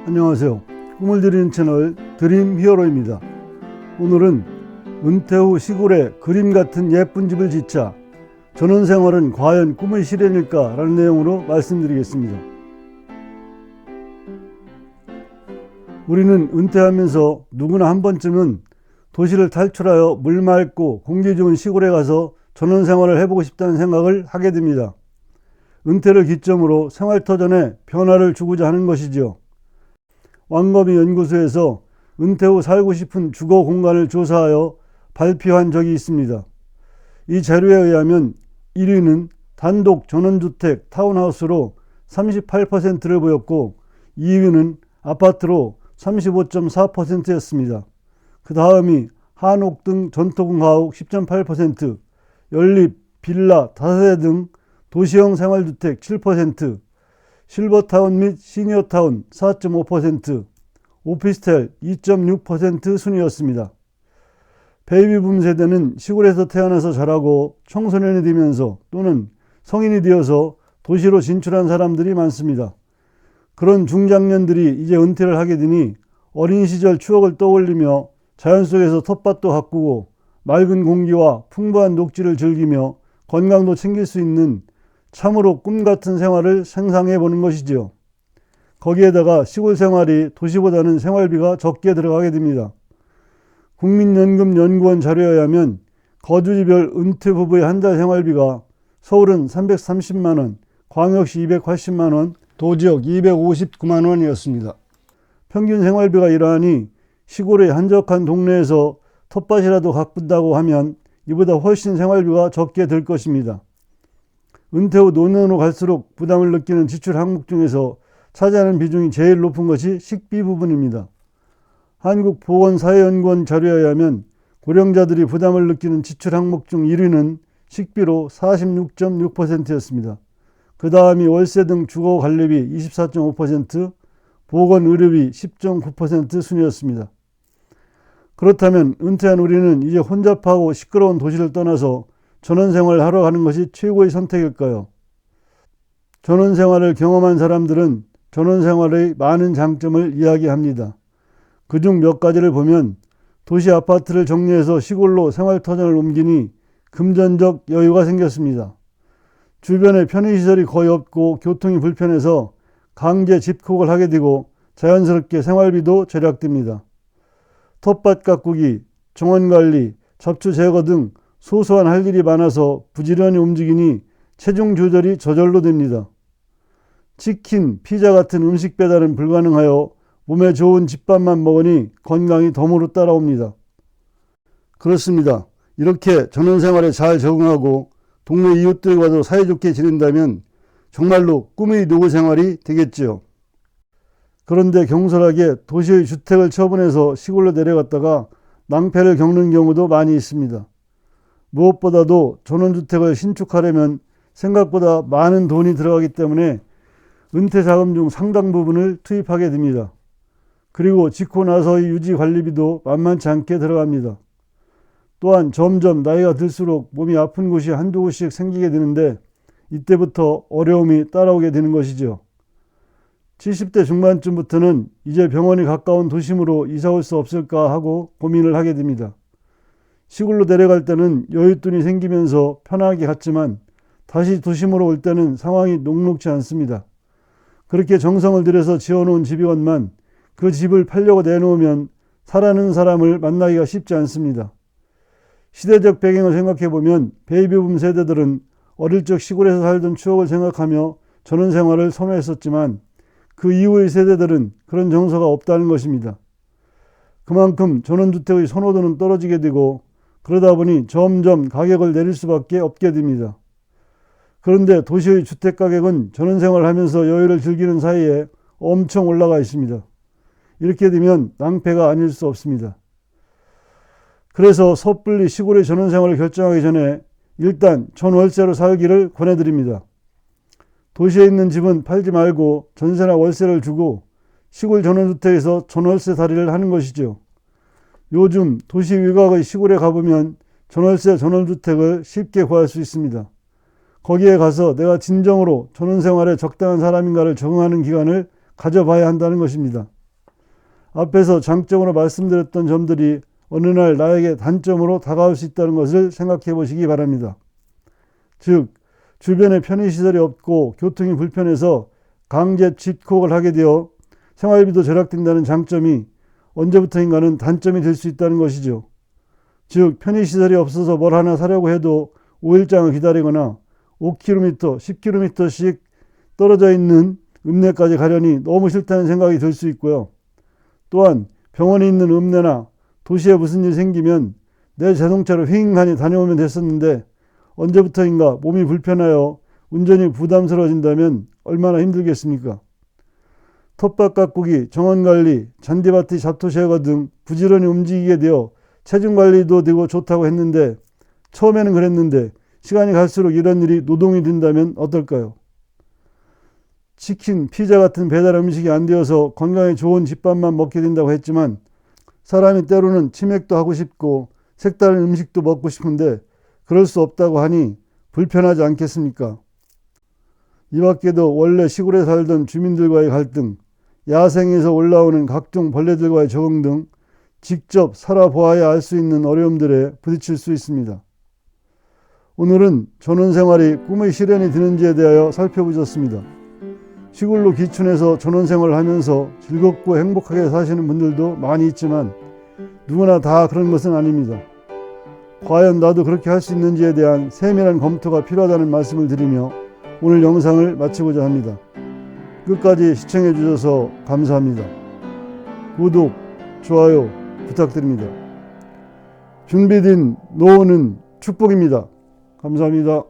안녕하세요. 꿈을 드리는 채널 드림 히어로입니다. 오늘은 은퇴 후 시골에 그림 같은 예쁜 집을 짓자 전원생활은 과연 꿈의 실현일까? 라는 내용으로 말씀드리겠습니다. 우리는 은퇴하면서 누구나 한 번쯤은 도시를 탈출하여 물 맑고 공기 좋은 시골에 가서 전원생활을 해보고 싶다는 생각을 하게 됩니다. 은퇴를 기점으로 생활터전에 변화를 주고자 하는 것이지요. 왕거미 연구소에서 은퇴 후 살고 싶은 주거 공간을 조사하여 발표한 적이 있습니다. 이 자료에 의하면 1위는 단독 전원주택 타운하우스로 38%를 보였고 2위는 아파트로 35.4%였습니다. 그 다음이 한옥 등 전통 가옥 10.8%, 연립, 빌라, 다세대 등 도시형 생활주택 7%, 실버타운 및 시니어타운 4.5%, 오피스텔 2.6% 순이었습니다. 베이비붐 세대는 시골에서 태어나서 자라고 청소년이 되면서 또는 성인이 되어서 도시로 진출한 사람들이 많습니다. 그런 중장년들이 이제 은퇴를 하게 되니 어린 시절 추억을 떠올리며 자연 속에서 텃밭도 가꾸고 맑은 공기와 풍부한 녹지를 즐기며 건강도 챙길 수 있는 참으로 꿈같은 생활을 상상해 보는 것이지요. 거기에다가 시골 생활이 도시보다는 생활비가 적게 들어가게 됩니다. 국민연금연구원 자료에 의하면 거주지별 은퇴 부부의 한 달 생활비가 서울은 330만 원, 광역시 280만 원, 도지역 259만 원이었습니다. 평균 생활비가 이러하니 시골의 한적한 동네에서 텃밭이라도 가꾼다고 하면 이보다 훨씬 생활비가 적게 들 것입니다. 은퇴 후 노년으로 갈수록 부담을 느끼는 지출 항목 중에서 차지하는 비중이 제일 높은 것이 식비 부분입니다. 한국보건사회연구원 자료에 의하면 고령자들이 부담을 느끼는 지출 항목 중 1위는 식비로 46.6%였습니다. 그 다음이 월세 등 주거 관리비 24.5%, 보건의료비 10.9% 순이었습니다. 그렇다면 은퇴한 우리는 이제 혼잡하고 시끄러운 도시를 떠나서 전원생활을 하러 가는 것이 최고의 선택일까요? 전원생활을 경험한 사람들은 전원생활의 많은 장점을 이야기합니다. 그중 몇 가지를 보면 도시 아파트를 정리해서 시골로 생활터전을 옮기니 금전적 여유가 생겼습니다. 주변에 편의시설이 거의 없고 교통이 불편해서 강제 집콕을 하게 되고 자연스럽게 생활비도 절약됩니다. 텃밭 가꾸기, 정원관리, 잡초 제거 등 소소한 할 일이 많아서 부지런히 움직이니 체중 조절이 저절로 됩니다. 치킨, 피자 같은 음식 배달은 불가능하여 몸에 좋은 집밥만 먹으니 건강이 덤으로 따라옵니다. 그렇습니다. 이렇게 전원생활에 잘 적응하고 동네 이웃들과도 사이좋게 지낸다면 정말로 꿈의 노후 생활이 되겠지요. 그런데 경솔하게 도시의 주택을 처분해서 시골로 내려갔다가 낭패를 겪는 경우도 많이 있습니다. 무엇보다도 전원주택을 신축하려면 생각보다 많은 돈이 들어가기 때문에 은퇴 자금 중 상당 부분을 투입하게 됩니다. 그리고 짓고 나서의 유지 관리비도 만만치 않게 들어갑니다. 또한 점점 나이가 들수록 몸이 아픈 곳이 한두 곳씩 생기게 되는데 이때부터 어려움이 따라오게 되는 것이죠. 70대 중반쯤부터는 이제 병원이 가까운 도심으로 이사 올 수 없을까 하고 고민을 하게 됩니다. 시골로 내려갈 때는 여윳돈이 생기면서 편하게 갔지만 다시 도심으로 올 때는 상황이 녹록지 않습니다. 그렇게 정성을 들여서 지어놓은 집이건만 그 집을 팔려고 내놓으면 살아는 사람을 만나기가 쉽지 않습니다. 시대적 배경을 생각해보면 베이비붐 세대들은 어릴 적 시골에서 살던 추억을 생각하며 전원생활을 선호했었지만 그 이후의 세대들은 그런 정서가 없다는 것입니다. 그만큼 전원주택의 선호도는 떨어지게 되고 그러다 보니 점점 가격을 내릴 수밖에 없게 됩니다. 그런데 도시의 주택가격은 전원생활을 하면서 여유를 즐기는 사이에 엄청 올라가 있습니다. 이렇게 되면 낭패가 아닐 수 없습니다. 그래서 섣불리 시골의 전원생활을 결정하기 전에 일단 전월세로 살기를 권해드립니다. 도시에 있는 집은 팔지 말고 전세나 월세를 주고 시골 전원주택에서 전월세 살이를 하는 것이죠. 요즘 도시 외곽의 시골에 가보면 전월세 전원주택을 쉽게 구할 수 있습니다. 거기에 가서 내가 진정으로 전원생활에 적당한 사람인가를 적응하는 기간을 가져봐야 한다는 것입니다. 앞에서 장점으로 말씀드렸던 점들이 어느 날 나에게 단점으로 다가올 수 있다는 것을 생각해 보시기 바랍니다. 즉, 주변에 편의시설이 없고 교통이 불편해서 강제 집콕을 하게 되어 생활비도 절약된다는 장점이 언제부터인가는 단점이 될 수 있다는 것이죠. 즉, 편의시설이 없어서 뭘 하나 사려고 해도 5일장을 기다리거나 5km, 10km씩 떨어져 있는 읍내까지 가려니 너무 싫다는 생각이 들 수 있고요. 또한 병원에 있는 읍내나 도시에 무슨 일 생기면 내 자동차로 휑하니 다녀오면 됐었는데 언제부터인가 몸이 불편하여 운전이 부담스러워진다면 얼마나 힘들겠습니까? 텃밭 가꾸기, 정원관리, 잔디밭의 잡토제거 등 부지런히 움직이게 되어 체중관리도 되고 좋다고 했는데 처음에는 그랬는데 시간이 갈수록 이런 일이 노동이 된다면 어떨까요? 치킨, 피자 같은 배달 음식이 안 되어서 건강에 좋은 집밥만 먹게 된다고 했지만 사람이 때로는 치맥도 하고 싶고 색다른 음식도 먹고 싶은데 그럴 수 없다고 하니 불편하지 않겠습니까? 이 밖에도 원래 시골에 살던 주민들과의 갈등, 야생에서 올라오는 각종 벌레들과의 적응 등 직접 살아보아야 알 수 있는 어려움들에 부딪힐 수 있습니다. 오늘은 전원생활이 꿈의 실현이 되는지에 대하여 살펴보셨습니다. 시골로 귀촌해서 전원생활을 하면서 즐겁고 행복하게 사시는 분들도 많이 있지만 누구나 다 그런 것은 아닙니다. 과연 나도 그렇게 할 수 있는지에 대한 세밀한 검토가 필요하다는 말씀을 드리며 오늘 영상을 마치고자 합니다. 끝까지 시청해 주셔서 감사합니다. 구독, 좋아요 부탁드립니다. 준비된 노후는 축복입니다. 감사합니다.